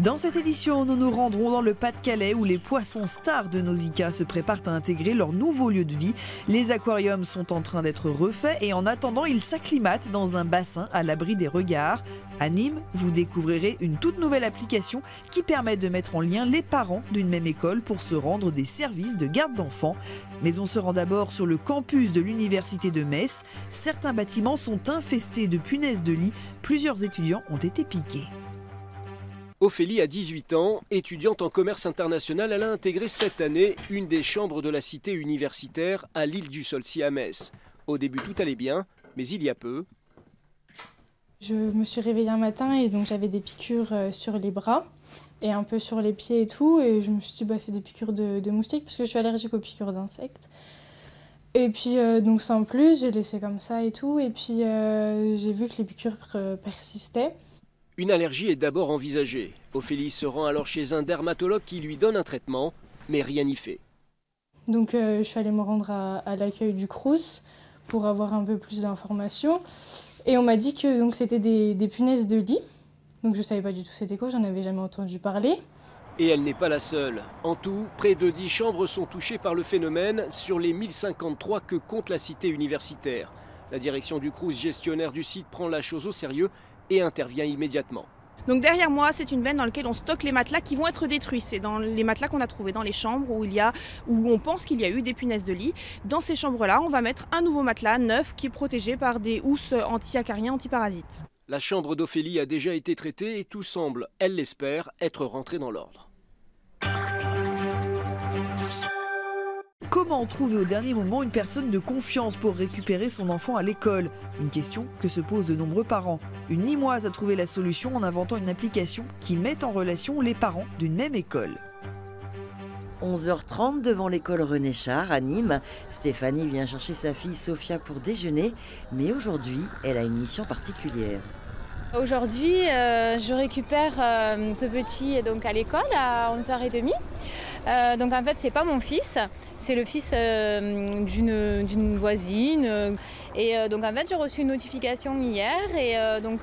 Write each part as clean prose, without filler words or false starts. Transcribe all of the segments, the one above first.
Dans cette édition, nous nous rendrons dans le Pas-de-Calais où les poissons stars de Nausicaa se préparent à intégrer leur nouveau lieu de vie. Les aquariums sont en train d'être refaits et en attendant, ils s'acclimatent dans un bassin à l'abri des regards. À Nîmes, vous découvrirez une toute nouvelle application qui permet de mettre en lien les parents d'une même école pour se rendre des services de garde d'enfants. Mais on se rend d'abord sur le campus de l'université de Metz. Certains bâtiments sont infestés de punaises de lit. Plusieurs étudiants ont été piqués. Ophélie a 18 ans, étudiante en commerce international, elle a intégré cette année une des chambres de la cité universitaire à l'île du Saulcy à Metz. Au début tout allait bien, mais il y a peu... Je me suis réveillée un matin et donc j'avais des piqûres sur les bras et un peu sur les pieds et tout. Et je me suis dit bah, c'est des piqûres de moustiques parce que je suis allergique aux piqûres d'insectes. Et puis donc sans plus, j'ai laissé comme ça et tout. Et puis j'ai vu que les piqûres persistaient. Une allergie est d'abord envisagée. Ophélie se rend alors chez un dermatologue qui lui donne un traitement, mais rien n'y fait. Donc je suis allée me rendre à l'accueil du Crous pour avoir un peu plus d'informations. Et on m'a dit que donc, c'était des punaises de lit. Donc je ne savais pas du tout c'était quoi, j'en avais jamais entendu parler. Et elle n'est pas la seule. En tout, près de 10 chambres sont touchées par le phénomène sur les 1053 que compte la cité universitaire. La direction du Crous, gestionnaire du site, prend la chose au sérieux et intervient immédiatement. Donc derrière moi, c'est une benne dans laquelle on stocke les matelas qui vont être détruits. C'est dans les matelas qu'on a trouvés dans les chambres où on pense qu'il y a eu des punaises de lit. Dans ces chambres-là, on va mettre un nouveau matelas neuf qui est protégé par des housses anti-acariens, anti-parasites. La chambre d'Ophélie a déjà été traitée et tout semble, elle l'espère, être rentré dans l'ordre. Comment trouver au dernier moment une personne de confiance pour récupérer son enfant à l'école? Une question que se posent de nombreux parents. Une Nîmoise a trouvé la solution en inventant une application qui met en relation les parents d'une même école. 11h30 devant l'école René Char à Nîmes. Stéphanie vient chercher sa fille Sophia pour déjeuner, mais aujourd'hui, elle a une mission particulière. Aujourd'hui, je récupère ce petit donc, à l'école à 11h30. Donc en fait, c'est pas mon fils, c'est le fils d'une voisine. Et donc en fait, j'ai reçu une notification hier et donc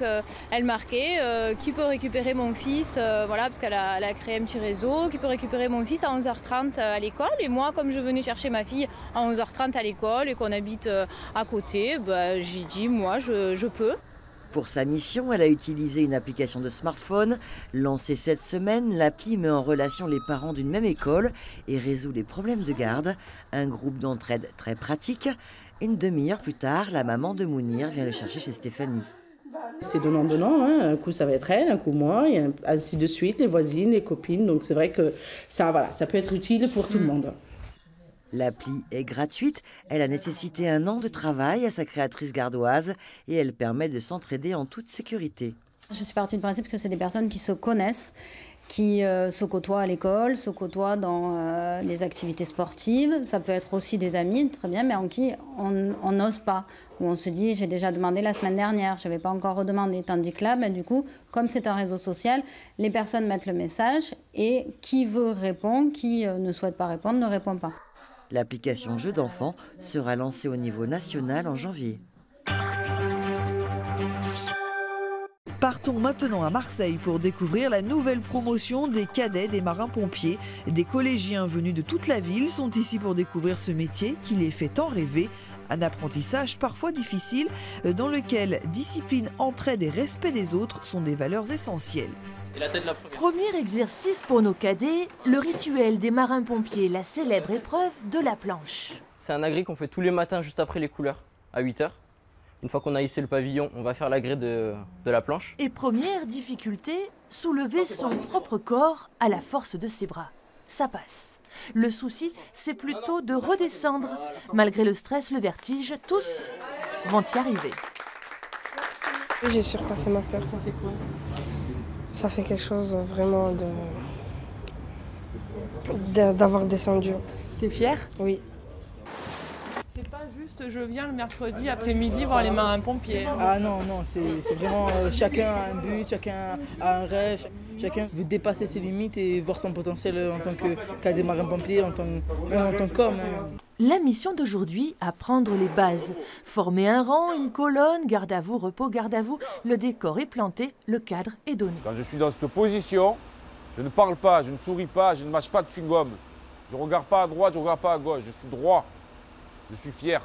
elle marquait qui peut récupérer mon fils, voilà, parce qu'elle a créé un petit réseau, qui peut récupérer mon fils à 11h30 à l'école. Et moi, comme je venais chercher ma fille à 11h30 à l'école et qu'on habite à côté, bah, j'ai dit moi je peux. Pour sa mission, elle a utilisé une application de smartphone. Lancée cette semaine, l'appli met en relation les parents d'une même école et résout les problèmes de garde. Un groupe d'entraide très pratique. Une demi-heure plus tard, la maman de Mounir vient le chercher chez Stéphanie. C'est donnant-donnant, hein. Un coup ça va être elle, un coup moi, et ainsi de suite, les voisines, les copines. Donc c'est vrai que ça, voilà, ça peut être utile pour tout le monde. L'appli est gratuite, elle a nécessité 1 an de travail à sa créatrice gardoise et elle permet de s'entraider en toute sécurité. Je suis partie du principe que c'est des personnes qui se connaissent, qui se côtoient à l'école, se côtoient dans les activités sportives. Ça peut être aussi des amis, très bien, mais en qui on n'ose pas. Où on se dit, j'ai déjà demandé la semaine dernière, je ne vais pas encore redemander. Tandis que là, du coup, comme c'est un réseau social, les personnes mettent le message et qui veut répond, qui ne souhaite pas répondre ne répond pas. L'application Jeux d'enfants sera lancée au niveau national en janvier. Partons maintenant à Marseille pour découvrir la nouvelle promotion des cadets des marins-pompiers. Des collégiens venus de toute la ville sont ici pour découvrir ce métier qui les fait tant rêver. Un apprentissage parfois difficile dans lequel discipline, entraide et respect des autres sont des valeurs essentielles. Premier exercice pour nos cadets, le rituel des marins-pompiers, la célèbre épreuve de la planche. C'est un agrès qu'on fait tous les matins juste après les couleurs, à 8h. Une fois qu'on a hissé le pavillon, on va faire l'agrès de la planche. Et première difficulté, soulever son propre corps à la force de ses bras. Ça passe. Le souci, c'est plutôt de redescendre. Malgré le stress, le vertige, tous vont y arriver. J'ai surpassé ma peur. Ça fait quoi? Ça fait quelque chose vraiment d'avoir descendu. T'es fière? Oui. C'est pas juste je viens le mercredi après-midi voir les marins-pompiers. Ah non, c'est vraiment chacun a un but, chacun a un rêve, chacun veut dépasser ses limites et voir son potentiel en tant que cadet marin-pompier, en tant qu'homme. La mission d'aujourd'hui, apprendre les bases. Former un rang, une colonne, garde à vous, repos, garde à vous. Le décor est planté, le cadre est donné. Quand je suis dans cette position, Je ne parle pas, je ne souris pas, je ne mâche pas de chewing-gum. Je ne regarde pas à droite, je ne regarde pas à gauche. Je suis droit. Je suis fier.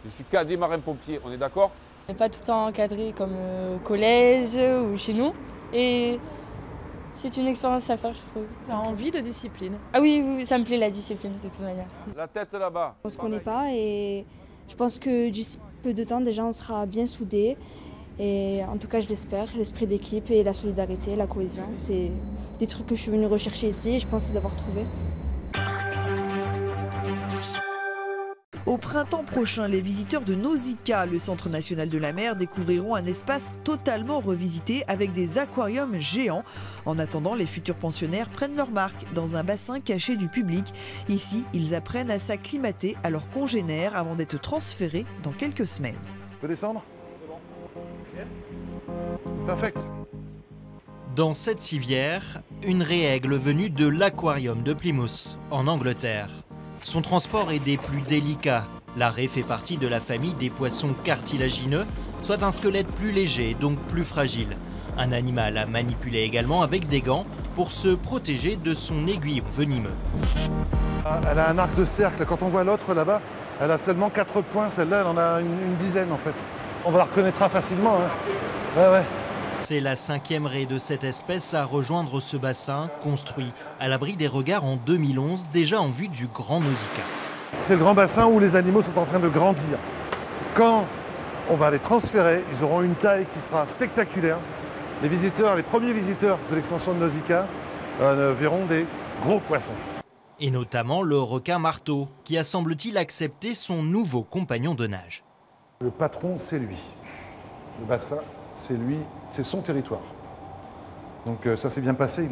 Je suis cadet marin-pompier. On est d'accord? On n'est pas tout le temps encadré comme au collège ou chez nous. Et c'est une expérience à faire, je trouve. Tu as envie de discipline? Ah oui, oui, ça me plaît la discipline de toute manière. La tête là-bas. On ne se connaît pas et je pense que d'ici peu de temps, déjà, on sera bien soudés. Et en tout cas, je l'espère, l'esprit d'équipe et la solidarité, la cohésion. C'est des trucs que je suis venue rechercher ici et je pense les avoir trouvés. Au printemps prochain, les visiteurs de Nausicaa, le Centre national de la mer, découvriront un espace totalement revisité avec des aquariums géants. En attendant, les futurs pensionnaires prennent leur marque dans un bassin caché du public. Ici, ils apprennent à s'acclimater à leurs congénères avant d'être transférés dans quelques semaines. On peut descendre? Perfect. Dans cette civière, une règle venue de l'aquarium de Plymouth, en Angleterre. Son transport est des plus délicats. La raie fait partie de la famille des poissons cartilagineux, soit un squelette plus léger, donc plus fragile. Un animal à manipuler également avec des gants pour se protéger de son aiguillon venimeux. Elle a un arc de cercle. Quand on voit l'autre là-bas, elle a seulement 4 points. Celle-là, elle en a une dizaine en fait. On la reconnaîtra facilement. Hein. Ouais. C'est la 5e raie de cette espèce à rejoindre ce bassin, construit à l'abri des regards en 2011, déjà en vue du Grand Nausicaa. C'est le grand bassin où les animaux sont en train de grandir. Quand on va les transférer, ils auront une taille qui sera spectaculaire. Les premiers visiteurs de l'extension de Nausicaa verront des gros poissons. Et notamment le requin marteau, qui a semble-t-il accepté son nouveau compagnon de nage. Le patron, c'est lui. Le bassin, c'est lui, c'est son territoire. Donc ça s'est bien passé,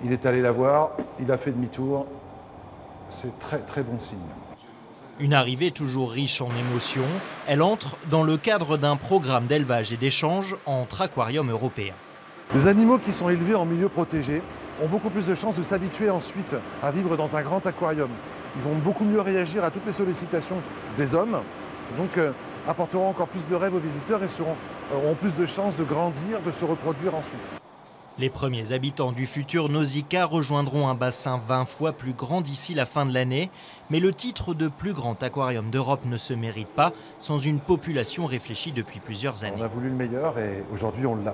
il est allé la voir, il a fait demi-tour. C'est très bon signe. Une arrivée toujours riche en émotions, elle entre dans le cadre d'un programme d'élevage et d'échange entre aquariums européens. Les animaux qui sont élevés en milieu protégé ont beaucoup plus de chances de s'habituer ensuite à vivre dans un grand aquarium. Ils vont beaucoup mieux réagir à toutes les sollicitations des hommes, donc apporteront encore plus de rêves aux visiteurs et auront plus de chances de grandir, de se reproduire ensuite. Les premiers habitants du futur Nausicaa rejoindront un bassin 20 fois plus grand d'ici la fin de l'année. Mais le titre de plus grand aquarium d'Europe ne se mérite pas sans une population réfléchie depuis plusieurs années. On a voulu le meilleur et aujourd'hui on l'a.